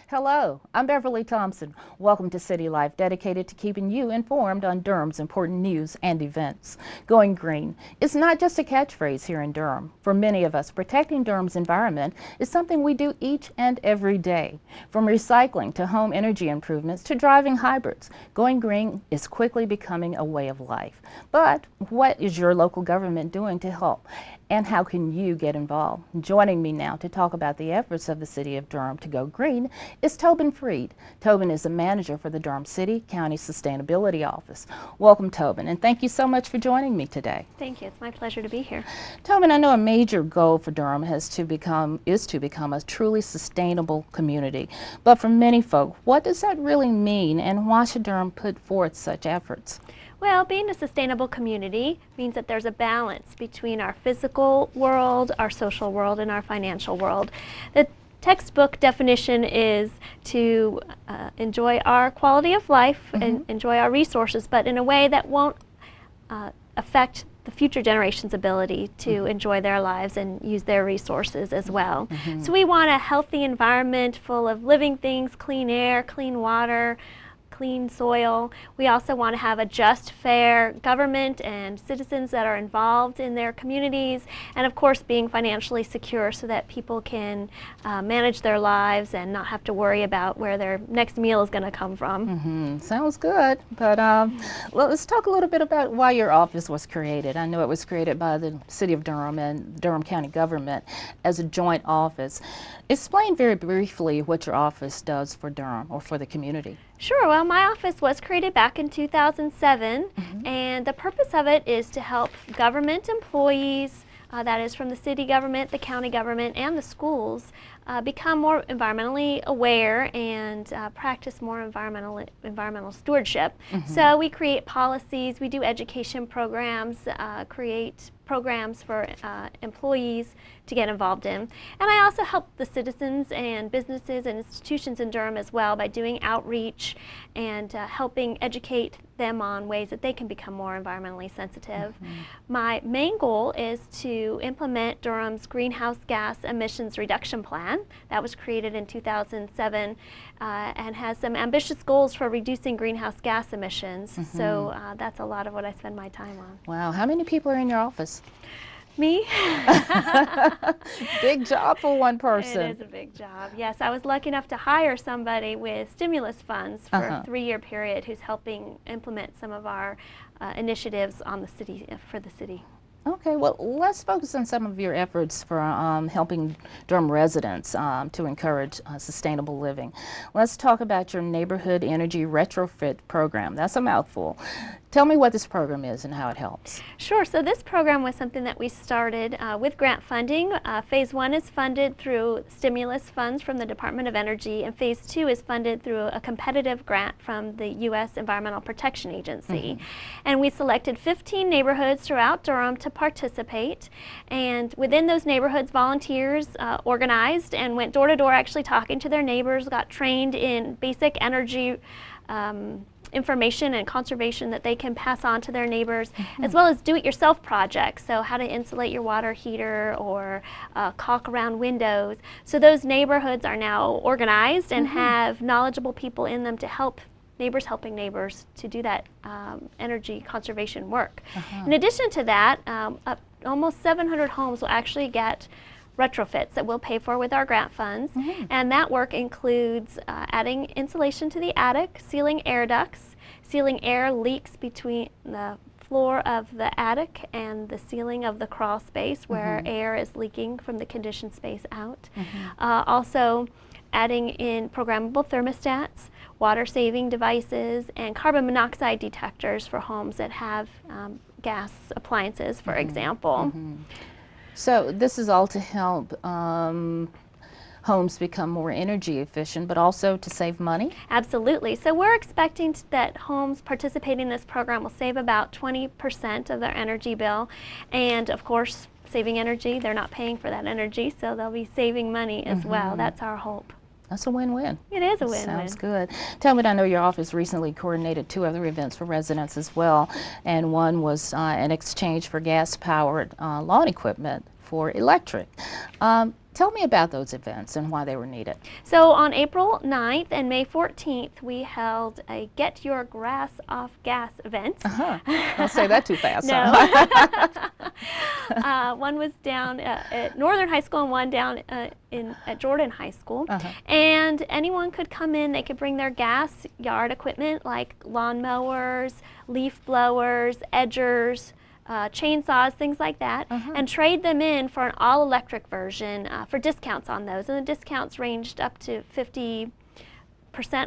Hello, I'm Beverly Thompson. Welcome to City Life, dedicated to keeping you informed on Durham's important news and events. Going green is not just a catchphrase here in Durham. For many of us, protecting Durham's environment is something we do each and every day. From recycling to home energy improvements to driving hybrids, going green is quickly becoming a way of life. But what is your local government doing to help? And how can you get involved? Joining me now to talk about the efforts of the City of Durham to go green is Tobin Freid. Tobin is the manager for the Durham City County Sustainability Office. Welcome, Tobin, and thank you so much for joining me today. Thank you. It's my pleasure to be here. Tobin, I know a major goal for Durham is to become a truly sustainable community. But for many folk, what does that really mean, and why should Durham put forth such efforts? Well, being a sustainable community means that there's a balance between our physical world, our social world, and our financial world. The textbook definition is to enjoy our quality of life and enjoy our resources, but in a way that won't affect the future generations' ability to enjoy their lives and use their resources as well. So we want a healthy environment full of living things, clean air, clean water, clean soil. We also want to have a just, fair government and citizens that are involved in their communities, and of course being financially secure so that people can manage their lives and not have to worry about where their next meal is going to come from. Sounds good, but let's talk a little bit about why your office was created. I know it was created by the City of Durham and Durham County government as a joint office. Explain very briefly what your office does for Durham or for the community. Sure. Well, my office was created back in 2007, and the purpose of it is to help government employees, that is from the city government, the county government, and the schools, become more environmentally aware and practice more environmental stewardship. So we create policies, we do education programs, create programs for employees to get involved in. And I also help the citizens and businesses and institutions in Durham as well by doing outreach and helping educate them on ways that they can become more environmentally sensitive. My main goal is to implement Durham's greenhouse gas emissions reduction plan that was created in 2007 and has some ambitious goals for reducing greenhouse gas emissions. So that's a lot of what I spend my time on. Wow, how many people are in your office? Me? Big job for one person. It is a big job. Yes, I was lucky enough to hire somebody with stimulus funds for a 3-year period who's helping implement some of our initiatives on the city for the city. Okay, well, let's focus on some of your efforts for helping Durham residents to encourage sustainable living. Let's talk about your neighborhood energy retrofit program. That's a mouthful. Tell me what this program is and how it helps. Sure. So this program was something that we started with grant funding. Phase 1 is funded through stimulus funds from the Department of Energy, and Phase 2 is funded through a competitive grant from the U.S. Environmental Protection Agency. And we selected 15 neighborhoods throughout Durham to participate. And within those neighborhoods, volunteers organized and went door to door actually talking to their neighbors, got trained in basic energy information and conservation that they can pass on to their neighbors, as well as do-it-yourself projects, so how to insulate your water heater or caulk around windows. So those neighborhoods are now organized and have knowledgeable people in them to help neighbors helping neighbors to do that energy conservation work. In addition to that, almost 700 homes will actually get retrofits that we'll pay for with our grant funds, and that work includes adding insulation to the attic, sealing air ducts, sealing air leaks between the floor of the attic and the ceiling of the crawl space where air is leaking from the conditioned space out. Also adding in programmable thermostats, water saving devices, and carbon monoxide detectors for homes that have gas appliances, for example. So this is all to help homes become more energy efficient, but also to save money? Absolutely. So we're expecting that homes participating in this program will save about 20% of their energy bill. And of course, saving energy, they're not paying for that energy, so they'll be saving money as well. That's our hope. That's a win-win. It is a win-win. Sounds good. Tell me, I know your office recently coordinated 2 other events for residents as well, and one was an exchange for gas-powered lawn equipment for electric. Tell me about those events and why they were needed. So on April 9th and May 14th, we held a Get Your Grass Off Gas event. Don't say that too fast. No. One was down at Northern High School and one down at Jordan High School. And anyone could come in. They could bring their gas yard equipment like lawnmowers, leaf blowers, edgers, chainsaws, things like that, and trade them in for an all-electric version for discounts on those. And the discounts ranged up to 50%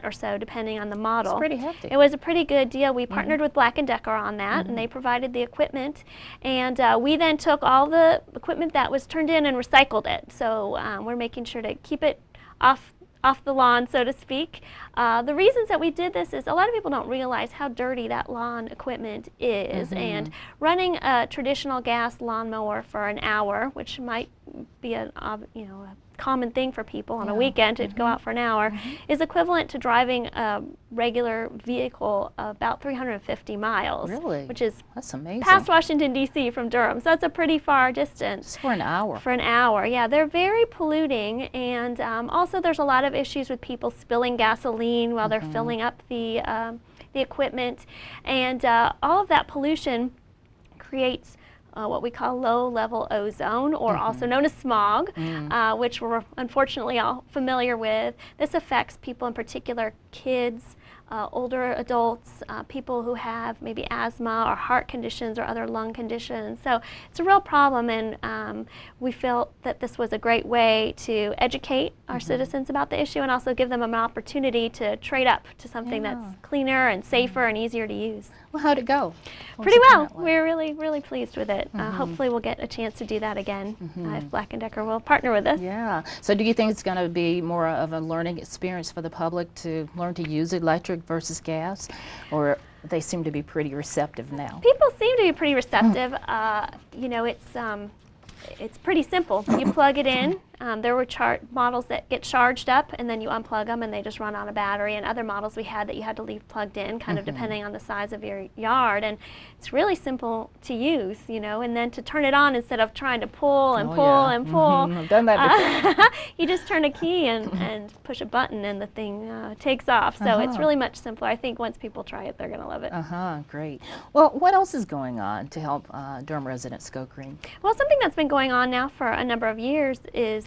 or so, depending on the model. It's pretty hefty. It was a pretty good deal. We partnered with Black & Decker on that, and they provided the equipment. And we then took all the equipment that was turned in and recycled it. So we're making sure to keep it off the lawn, so to speak. The reasons that we did this is a lot of people don't realize how dirty that lawn equipment is, and running a traditional gas lawnmower for an hour, which might be a common thing for people on a weekend to go out for an hour, is equivalent to driving a regular vehicle about 350 miles. Really? Which is that's amazing. Past Washington, D.C. from Durham. So that's a pretty far distance. For an hour. For an hour, yeah. They're very polluting, and also there's a lot of issues with people spilling gasoline while they're filling up the equipment. And all of that pollution creates what we call low-level ozone, or also known as smog, which we're unfortunately all familiar with. This affects people, in particular kids, older adults, people who have maybe asthma or heart conditions or other lung conditions. So it's a real problem, and we felt that this was a great way to educate our citizens about the issue and also give them an opportunity to trade up to something that's cleaner and safer and easier to use. Well, how'd it go? Pretty well. We're really, really pleased with it. Hopefully we'll get a chance to do that again if Black & Decker will partner with us. Yeah. So do you think it's going to be more of a learning experience for the public to learn to use electric versus gas, or they seem to be pretty receptive now? People seem to be pretty receptive. It's pretty simple. You plug it in. There were models that get charged up and then you unplug them and they just run on a battery, and other models we had that you had to leave plugged in, kind of depending on the size of your yard. And it's really simple to use, and then to turn it on instead of trying to pull and pull and pull. I've done that before. You just turn a key and push a button and the thing takes off. So it's really much simpler. I think once people try it, they're going to love it. Great. Well, what else is going on to help Durham residents go green? Well, something that's been going on now for a number of years is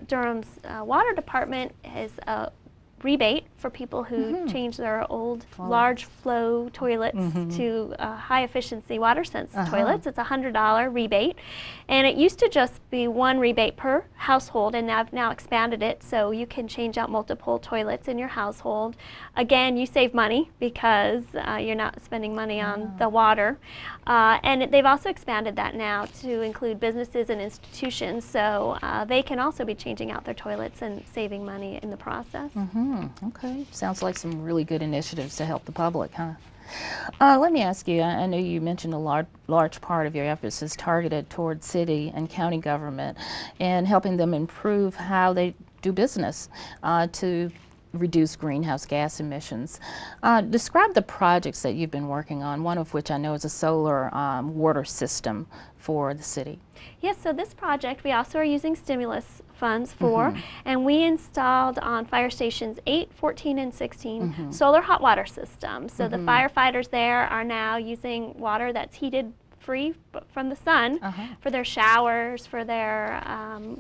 Durham's water department has a rebate for people who change their old large flow toilets to high efficiency water sense toilets. It's a $100 rebate, and it used to just be one rebate per household, and I've now expanded it so you can change out multiple toilets in your household. Again, you save money because you're not spending money on the water, and they've also expanded that now to include businesses and institutions, so they can also be changing out their toilets and saving money in the process. Okay, sounds like some really good initiatives to help the public, huh? Let me ask you, I know you mentioned a large part of your efforts is targeted toward city and county government and helping them improve how they do business to reduce greenhouse gas emissions. Describe the projects that you've been working on, one of which I know is a solar water system for the city. Yes, so this project we also are using stimulus funds for, and we installed on fire stations 8, 14, and 16 solar hot water systems. So the firefighters there are now using water that's heated free from the sun for their showers, for their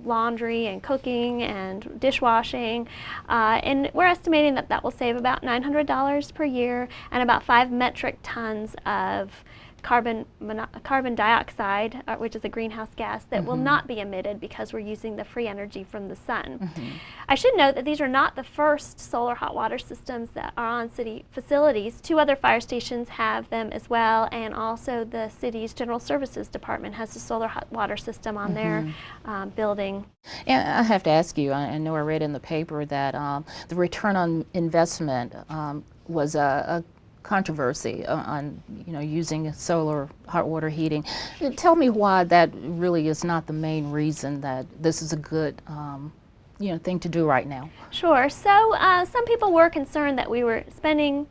laundry and cooking and dishwashing, and we're estimating that that will save about $900 per year and about 5 metric tons of carbon dioxide, which is a greenhouse gas that will not be emitted because we're using the free energy from the sun. I should note that these are not the first solar hot water systems that are on city facilities. 2 other fire stations have them as well, and also the city's General Services Department has a solar hot water system on their building. And I have to ask you, I know I read in the paper that the return on investment was a controversy on using solar hot water heating. Tell me why that really is not the main reason that this is a good thing to do right now. Sure. So some people were concerned that we were spending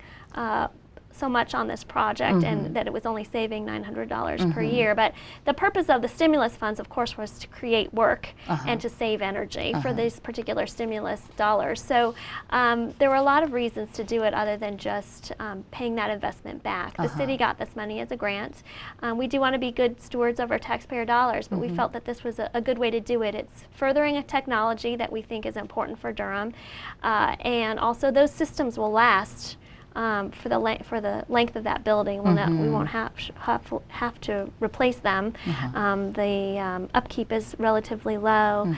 so much on this project and that it was only saving $900 per year. But the purpose of the stimulus funds, of course, was to create work and to save energy for these particular stimulus dollars. So there were a lot of reasons to do it other than just paying that investment back. The city got this money as a grant. We do want to be good stewards of our taxpayer dollars, but we felt that this was a good way to do it. It's furthering a technology that we think is important for Durham, and also those systems will last for the length of that building. We won't have to replace them. The upkeep is relatively low.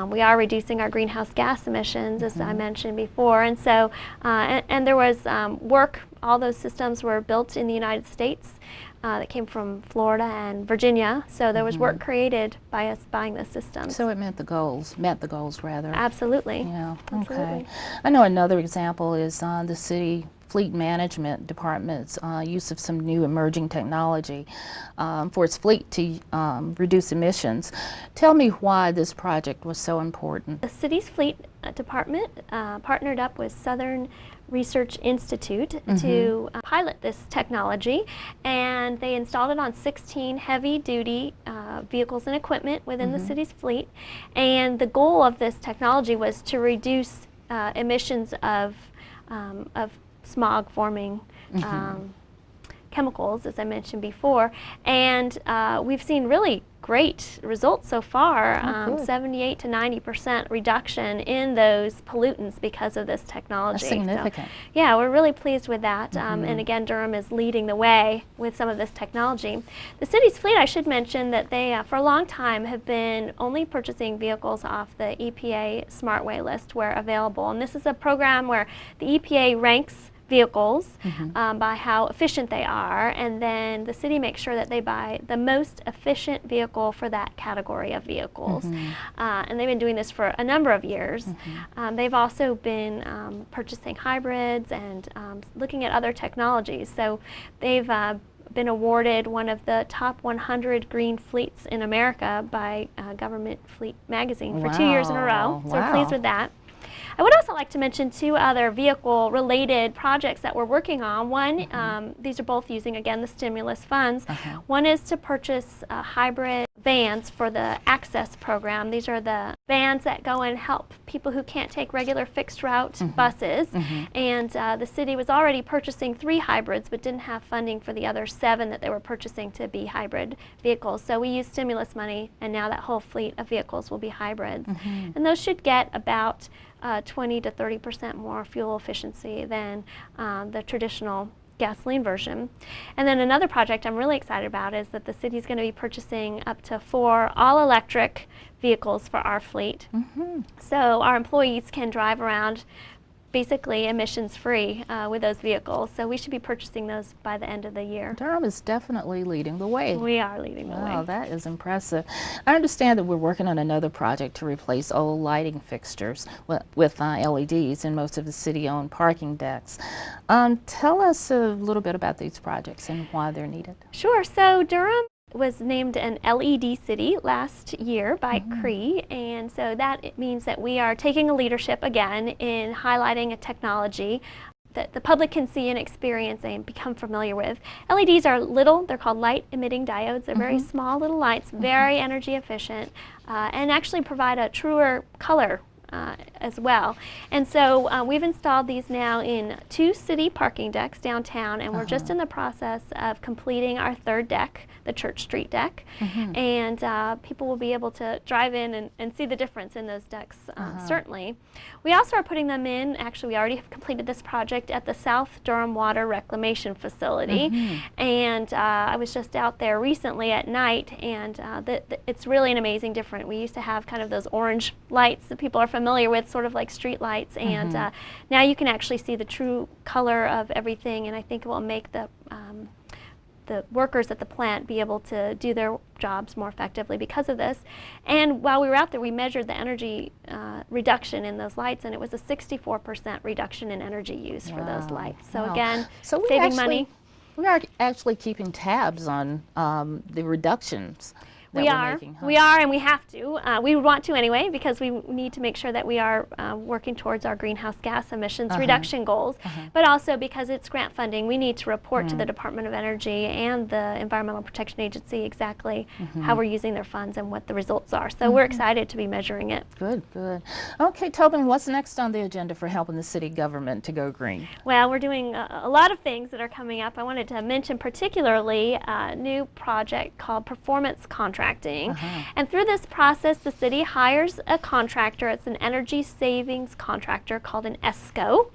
We are reducing our greenhouse gas emissions, as I mentioned before, and so and there was work. All those systems were built in the United States. That came from Florida and Virginia, so there was work created by us buying the systems. So it met the goals rather. Absolutely. Yeah, Absolutely. okay. I know another example is the city fleet management department's use of some new emerging technology for its fleet to reduce emissions. Tell me why this project was so important. The city's fleet department partnered up with Southern Research Institute to pilot this technology, and they installed it on 16 heavy-duty vehicles and equipment within the city's fleet. And the goal of this technology was to reduce emissions of smog-forming chemicals, as I mentioned before. And we've seen really great results so far, 78 to 90% reduction in those pollutants because of this technology. That's significant. So, yeah, we're really pleased with that. And again, Durham is leading the way with some of this technology. The city's fleet, I should mention that they, for a long time, have been only purchasing vehicles off the EPA SmartWay list where available. And this is a program where the EPA ranks vehicles by how efficient they are, and then the city makes sure that they buy the most efficient vehicle for that category of vehicles. And they've been doing this for a number of years. They've also been purchasing hybrids and looking at other technologies. So they've been awarded one of the top 100 green fleets in America by Government Fleet magazine for 2 years in a row. So we're pleased with that. I would also like to mention two other vehicle-related projects that we're working on. One, these are both using, again, the stimulus funds. One is to purchase hybrid vans for the Access program. These are the vans that go and help people who can't take regular fixed route buses. And the city was already purchasing 3 hybrids, but didn't have funding for the other 7 that they were purchasing to be hybrid vehicles. So we used stimulus money, and now that whole fleet of vehicles will be hybrids. And those should get about 20 to 30% more fuel efficiency than the traditional gasoline version. And then another project I'm really excited about is that the city is going to be purchasing up to 4 all-electric vehicles for our fleet. So our employees can drive around basically emissions-free with those vehicles. So we should be purchasing those by the end of the year. Durham is definitely leading the way. We are leading the way. Wow, that is impressive. I understand that we're working on another project to replace old lighting fixtures with LEDs in most of the city-owned parking decks. Tell us a little bit about these projects and why they're needed. Sure. So Durham was named an LED city last year by Freid, and so that means that we are taking a leadership again in highlighting a technology that the public can see and experience and become familiar with. LEDs are little, they're called light emitting diodes. They're very small little lights, very energy efficient, and actually provide a truer color as well. And so we've installed these now in 2 city parking decks downtown, and we're just in the process of completing our 3rd deck, the Church Street deck. And people will be able to drive in and see the difference in those decks, certainly. We also are putting them in, actually we already have completed this project at the South Durham Water Reclamation Facility. And I was just out there recently at night, and it's really an amazing difference. We used to have kind of those orange lights that people are familiar with, sort of like street lights, and now you can actually see the true color of everything, and I think it will make the workers at the plant be able to do their jobs more effectively because of this. And while we were out there, we measured the energy reduction in those lights, and it was a 64% reduction in energy use for those lights. So again, saving money. We are actually keeping tabs on the reductions. that we're making. Huh? We are, and we have to. We want to anyway, because we need to make sure that we are working towards our greenhouse gas emissions reduction goals, but also because it's grant funding, we need to report to the Department of Energy and the Environmental Protection Agency exactly how we're using their funds and what the results are. So we're excited to be measuring it. Good, good. Okay, Tobin, what's next on the agenda for helping the city government to go green? Well, we're doing a lot of things that are coming up. I wanted to mention particularly a new project called performance contracting. And through this process, the city hires a contractor. It's an energy savings contractor called an ESCO.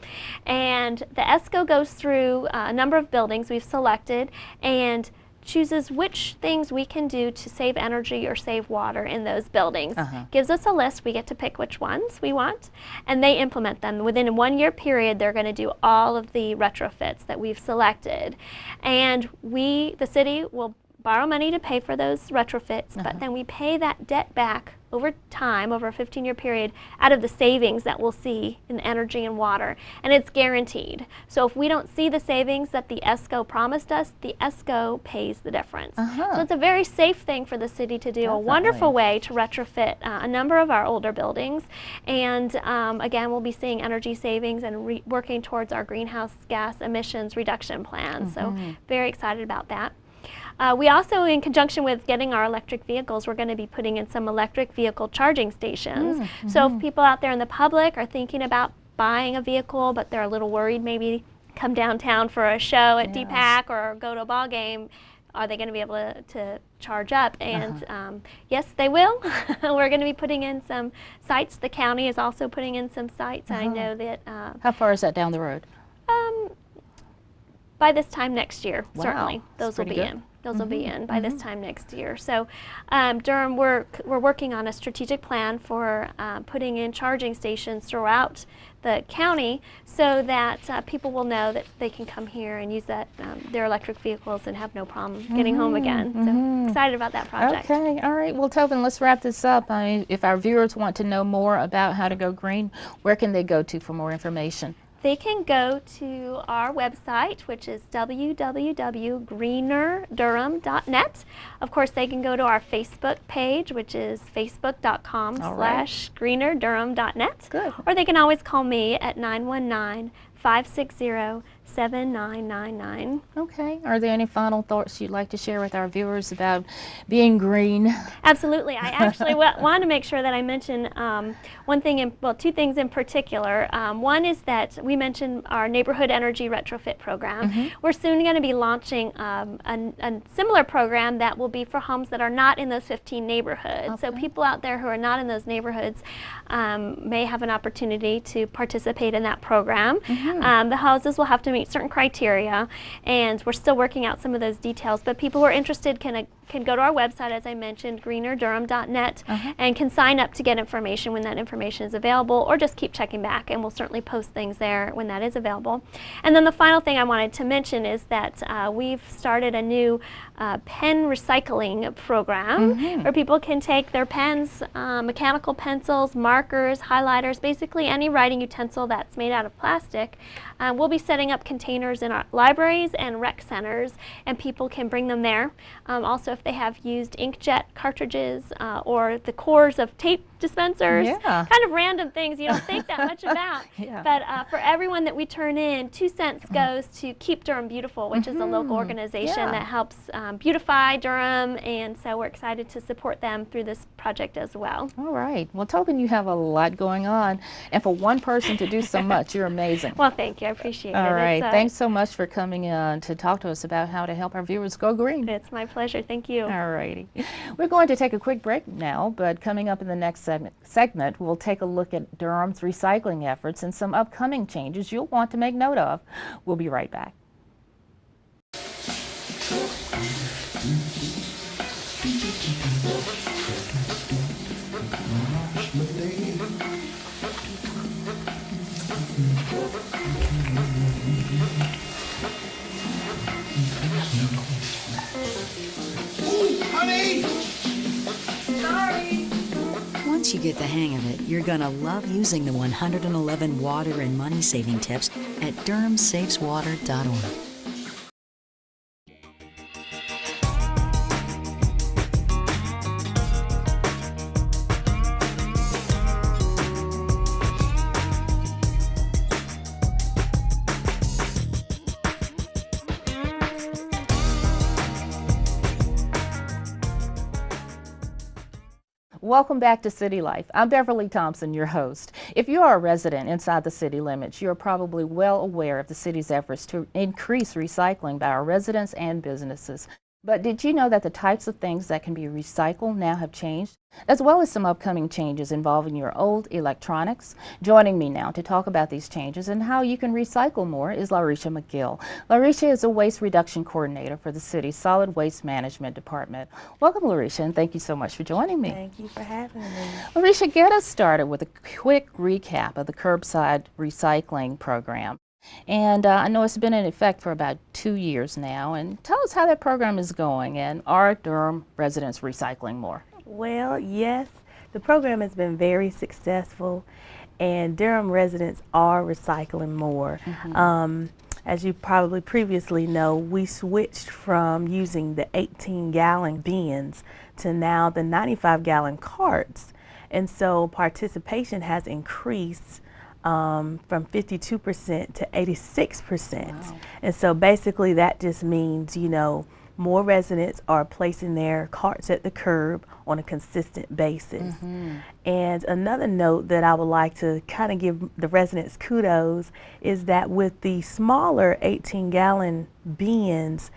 And the ESCO goes through a number of buildings we've selected and chooses which things we can do to save energy or save water in those buildings. Gives us a list, we get to pick which ones we want, and they implement them. Within a 1-year period, they're going to do all of the retrofits that we've selected. And we, the city, will borrow money to pay for those retrofits, but then we pay that debt back over time, over a 15-year period, out of the savings that we'll see in energy and water, and it's guaranteed. So if we don't see the savings that the ESCO promised us, the ESCO pays the difference. So it's a very safe thing for the city to do, a wonderful way to retrofit a number of our older buildings, and again, we'll be seeing energy savings and working towards our greenhouse gas emissions reduction plan. So very excited about that. We also, in conjunction with getting our electric vehicles, we're going to be putting in some electric vehicle charging stations. So if people out there in the public are thinking about buying a vehicle, but they're a little worried maybe come downtown for a show at DPAC or go to a ball game, are they going to be able to charge up? And yes, they will. We're going to be putting in some sites. The county is also putting in some sites. I know that... How far is that down the road? By this time next year, certainly. Those will be in. Those will be in by this time next year. So Durham, we're working on a strategic plan for putting in charging stations throughout the county so that people will know that they can come here and use that their electric vehicles and have no problem getting home again. So excited about that project. Okay, all right. Well, Tobin, let's wrap this up. If our viewers want to know more about how to go green, where can they go to for more information? They can go to our website, which is www.greenerdurham.net. Of course, they can go to our Facebook page, which is facebook.com/greenerdurham.net. Good. Or they can always call me at 919-560-7999. Okay. Are there any final thoughts you'd like to share with our viewers about being green? Absolutely. I actually want to make sure that I mention two things in particular. One is that we mentioned our neighborhood energy retrofit program. We're soon going to be launching a similar program that will be for homes that are not in those 15 neighborhoods. So people out there who are not in those neighborhoods may have an opportunity to participate in that program. The houses will have to meet certain criteria, and we're still working out some of those details, but people who are interested can go to our website, as I mentioned, greenerdurham.net, and can sign up to get information when that information is available, or just keep checking back, and we'll certainly post things there when that is available. And then the final thing I wanted to mention is that we've started a new pen recycling program where people can take their pens, mechanical pencils, markers, highlighters, basically any writing utensil that's made out of plastic. We'll be setting up containers in our libraries and rec centers, and people can bring them there. Also, if they have used inkjet cartridges or the cores of tape dispensers, kind of random things you don't think that much about. But for everyone that we turn in, 2 cents goes to Keep Durham Beautiful, which is a local organization that helps beautify Durham, and so we're excited to support them through this project as well. All right. Well, Tobin, you have a lot going on, and for one person to do so much, you're amazing. Well, thank you. I appreciate it. All right. Thanks so much for coming in to talk to us about how to help our viewers go green. It's my pleasure. Thank you. All righty. We're going to take a quick break now, but coming up in the next segment, we'll take a look at Durham's recycling efforts and some upcoming changes you'll want to make note of. We'll be right back. Honey! Sorry! Once you get the hang of it, you're gonna love using the 111 water and money saving tips at durhamsaveswater.org. Welcome back to City Life. I'm Beverly Thompson, your host. If you are a resident inside the city limits, you are probably well aware of the city's efforts to increase recycling by our residents and businesses. But did you know that the types of things that can be recycled now have changed, as well as some upcoming changes involving your old electronics? Joining me now to talk about these changes and how you can recycle more is Larrisha McGill. Larrisha is a waste reduction coordinator for the city's Solid Waste Management Department. Welcome, Larrisha, and thank you so much for joining me. Thank you for having me. Larrisha, get us started with a quick recap of the curbside recycling program. And I know it's been in effect for about 2 years now. And tell us how that program is going, and are Durham residents recycling more? Well, yes, the program has been very successful, and Durham residents are recycling more. As you probably previously know, we switched from using the 18-gallon bins to now the 95-gallon carts. And so participation has increased from 52% to 86%. Wow. And so basically that just means, you know, more residents are placing their carts at the curb on a consistent basis. And another note that I would like to kind of give the residents kudos is that with the smaller 18-gallon bins,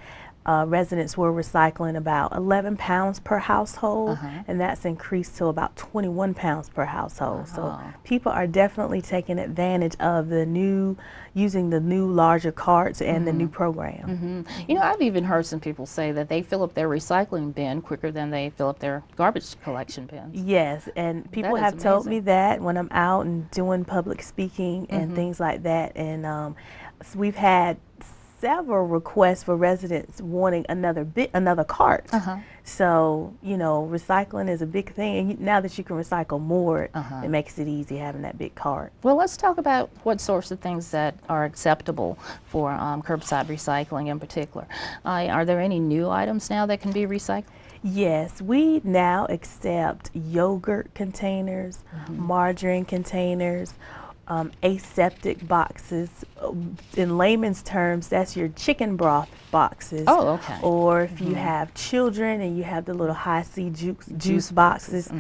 residents were recycling about 11 pounds per household, and that's increased to about 21 pounds per household. So people are definitely taking advantage of the new, using the new larger carts and the new program. You know, I've even heard some people say that they fill up their recycling bin quicker than they fill up their garbage collection bins. Yes, and people That is have told me amazing. that when I'm out and doing public speaking and things like that. And so we've had several requests for residents wanting another cart. So, you know, recycling is a big thing, and now that you can recycle more, it makes it easy having that big cart. Well, let's talk about what sorts of things that are acceptable for curbside recycling in particular. Are there any new items now that can be recycled? Yes, we now accept yogurt containers, margarine containers, aseptic boxes. In layman's terms, that's your chicken broth boxes. Oh, okay. Or if you have children and you have the little high C juice boxes,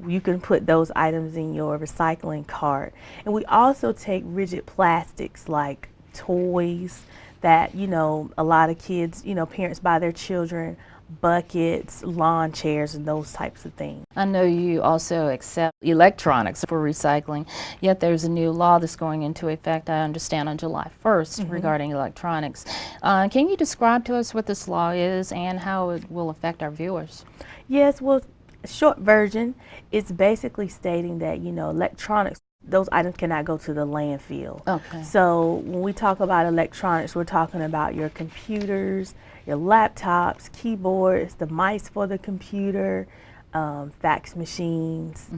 you can put those items in your recycling cart. And we also take rigid plastics like toys that, you know, a lot of kids, you know, parents buy their children, buckets, lawn chairs, and those types of things. I know you also accept electronics for recycling, yet there's a new law that's going into effect, I understand, on July 1st regarding electronics. Can you describe to us what this law is and how it will affect our viewers? Yes, well, short version, it's basically stating that, you know, electronics, those items cannot go to the landfill. Okay. So when we talk about electronics, we're talking about your computers, your laptops, keyboards, the mice for the computer, fax machines,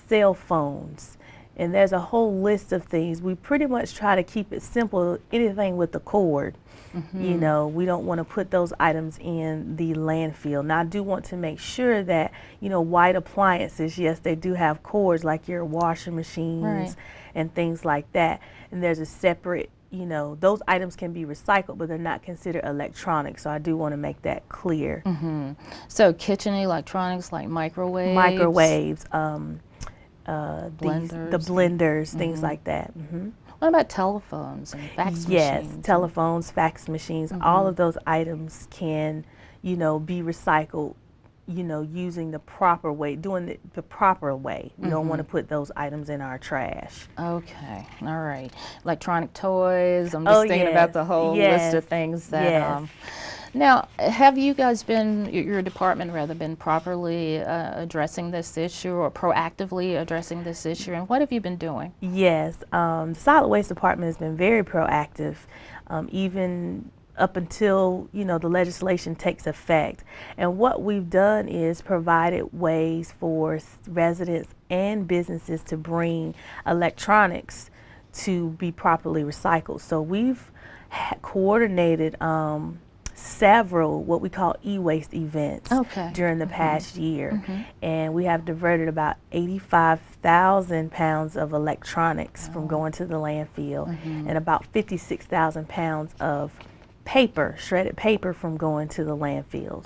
cell phones. And there's a whole list of things. We pretty much try to keep it simple, anything with the cord. You know, we don't want to put those items in the landfill. Now, I do want to make sure that, you know, white appliances, yes, they do have cords like your washing machines and things like that. And there's a separate, you know, those items can be recycled, but they're not considered electronic. So I do want to make that clear. So kitchen electronics like microwaves? Microwaves, the blenders, blenders, things like that. What about telephones and fax Yes, machines? telephones, fax machines, all of those items can, you know, be recycled, you know, using the proper way, doing it the proper way. We don't want to put those items in our trash. Okay, all right. Electronic toys, I'm just thinking about the whole list of things that... Now, have you guys been, your department rather, been properly addressing this issue or proactively addressing this issue, and what have you been doing? Yes, the Solid Waste Department has been very proactive, even up until, you know, the legislation takes effect. And what we've done is provided ways for residents and businesses to bring electronics to be properly recycled. So we've coordinated several what we call e-waste events during the past year, and we have diverted about 85,000 pounds of electronics from going to the landfill, and about 56,000 pounds of paper, shredded paper, from going to the landfills.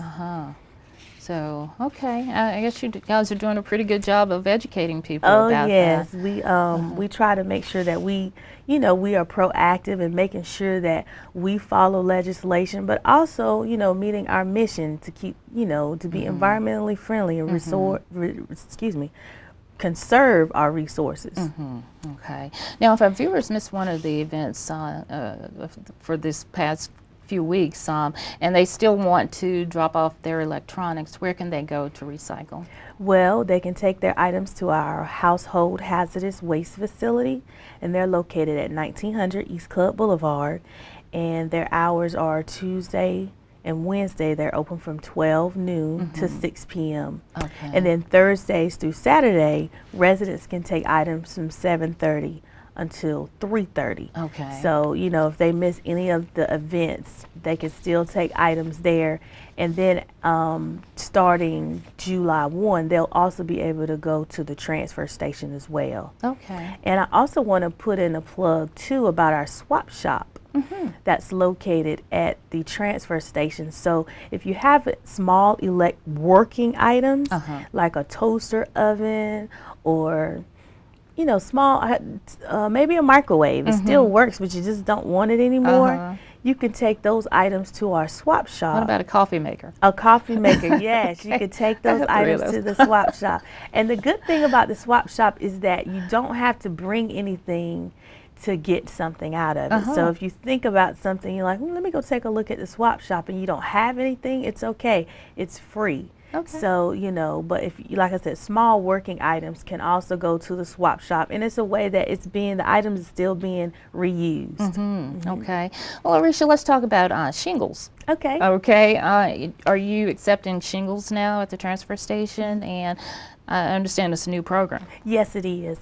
So, okay, I guess you guys are doing a pretty good job of educating people Oh about yes, that. we try to make sure that we are proactive in making sure that we follow legislation, but also meeting our mission to keep to be environmentally friendly and conserve our resources. Okay. Now, if our viewers missed one of the events for this past few weeks, and they still want to drop off their electronics, where can they go to recycle? Well, they can take their items to our household hazardous waste facility, and they're located at 1900 East Club Boulevard, and their hours are Tuesday and Wednesday. They're open from 12 noon to 6 p.m. Okay. And then Thursdays through Saturday, residents can take items from 7:30 until 3:30. Okay. So, if they miss any of the events, they can still take items there. And then starting July 1, they'll also be able to go to the transfer station as well. Okay. And I also want to put in a plug too about our swap shop that's located at the transfer station. So if you have small working items like a toaster oven or small, maybe a microwave. It still works, but you just don't want it anymore. You can take those items to our swap shop. What about a coffee maker? A coffee maker, yes. You could take those items to the swap shop. And the good thing about the swap shop is that you don't have to bring anything to get something out of it. So if you think about something, you're like, let me go take a look at the swap shop, and you don't have anything, it's okay. It's free. Okay. So, but if, like I said, small working items can also go to the swap shop, and it's a way that the items is still being reused. Okay. Well, Larrisha, let's talk about shingles. Okay. Okay. Are you accepting shingles now at the transfer station? And I understand it's a new program. Yes, it is.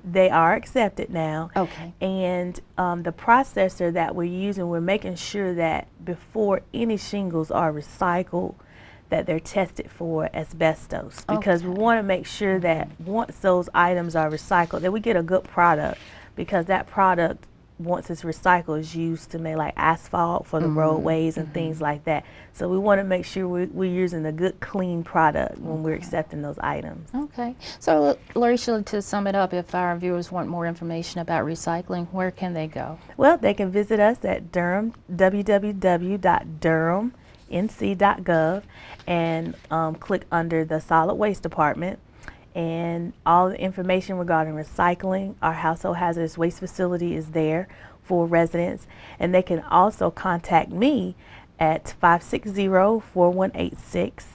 They are accepted now. Okay. And the processor that we're using, we're making sure that before any shingles are recycled, that they're tested for asbestos, because we want to make sure that once those items are recycled, that we get a good product, because that product, once it's recycled, is used to make like asphalt for the roadways and things like that. So we want to make sure we're using a good, clean product when we're accepting those items. Okay. So, Larrisha, to sum it up, if our viewers want more information about recycling, where can they go? Well, they can visit us at Durham, www.durhamnc.gov, and click under the solid waste department, and all the information regarding recycling. Our household hazardous waste facility is there for residents, and they can also contact me at 560-4186,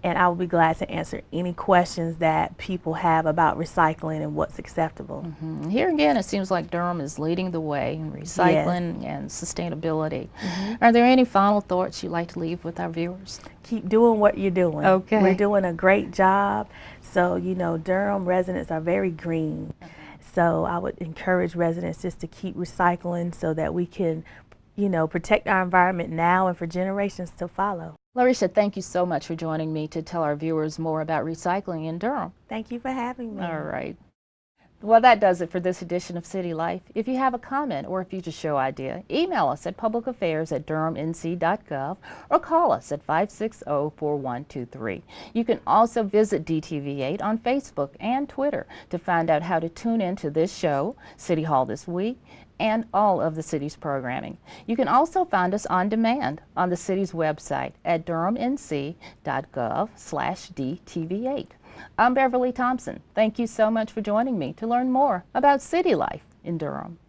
and I will be glad to answer any questions that people have about recycling and what's acceptable. Here again, it seems like Durham is leading the way in recycling and sustainability. Are there any final thoughts you'd like to leave with our viewers? Keep doing what you're doing. Okay. We're doing a great job. So, Durham residents are very green. So I would encourage residents just to keep recycling so that we can, protect our environment now and for generations to follow. Larrisha, thank you so much for joining me to tell our viewers more about recycling in Durham. Thank you for having me. All right. Well, that does it for this edition of City Life. If you have a comment or a future show idea, email us at publicaffairs@durhamnc.gov or call us at 560-4123. You can also visit DTV8 on Facebook and Twitter to find out how to tune in to this show, City Hall This Week, and all of the city's programming. You can also find us on demand on the city's website at durhamnc.gov/DTV8. I'm Beverly Thompson. Thank you so much for joining me to learn more about city life in Durham.